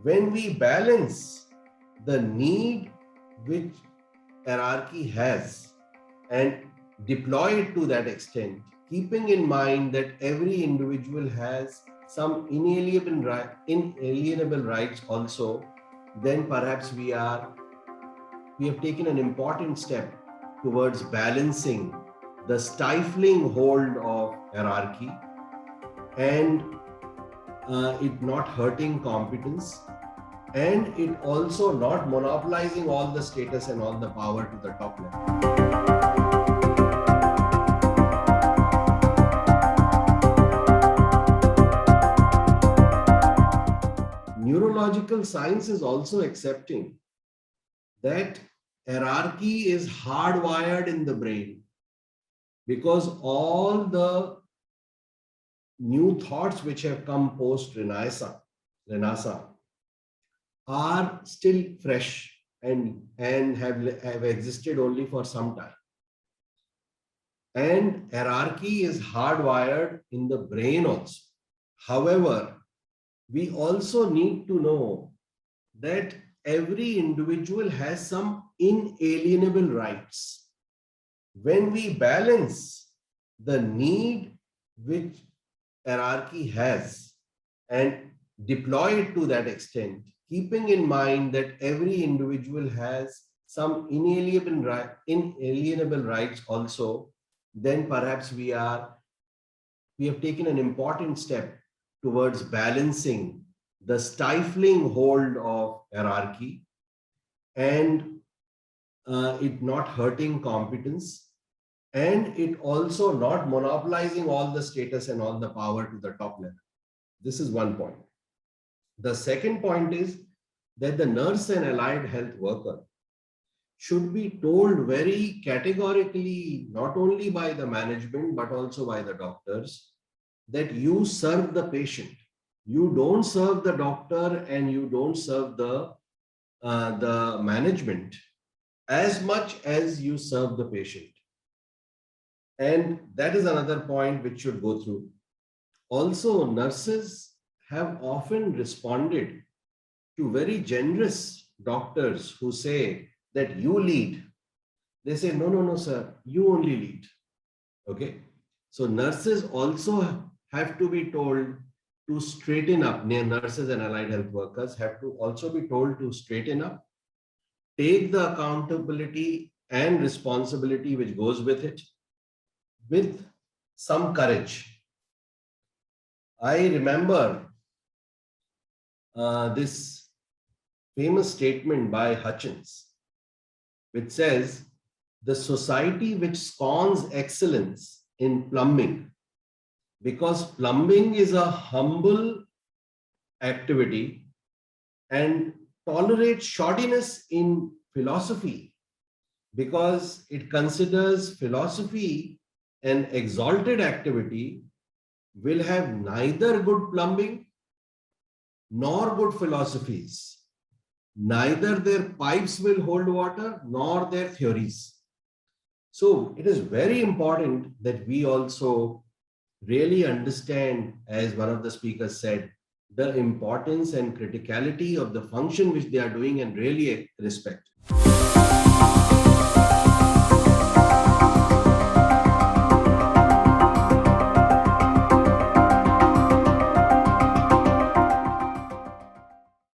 when we balance the need which hierarchy has and deploy it to that extent, keeping in mind that every individual has some inalienable rights also, then perhaps we have taken an important step towards balancing the stifling hold of hierarchy and it not hurting competence, and it also not monopolizing all the status and all the power to the top level. Neurological science is also accepting that hierarchy is hardwired in the brain because all the new thoughts which have come post Renaissance are still fresh and have existed only for some time. And hierarchy is hardwired in the brain also. However, we also need to know that every individual has some inalienable rights. When we balance the need which hierarchy has and deploy it to that extent, keeping in mind that every individual has some inalienable rights also, then perhaps we have taken an important step towards balancing the stifling hold of hierarchy and it not hurting competence, and it also not monopolizing all the status and all the power to the top level. This is one point. The second point is that the nurse and allied health worker should be told very categorically, not only by the management, but also by the doctors, that you serve the patient. You don't serve the doctor and you don't serve the management as much as you serve the patient. And that is another point which should go through. Also, nurses have often responded to very generous doctors who say that you lead. They say, no, sir, you only lead. Okay. So nurses also have to be told to straighten up. Nurses and allied health workers have to also be told to straighten up, take the accountability and responsibility which goes with it, with some courage. I remember this famous statement by Hutchins, which says, the society which scorns excellence in plumbing, because plumbing is a humble activity, and tolerates shoddiness in philosophy, because it considers philosophy an exalted activity, will have neither good plumbing nor good philosophies. Neither their pipes will hold water nor their theories. So it is very important that we also really understand, as one of the speakers said, the importance and criticality of the function which they are doing and really respect.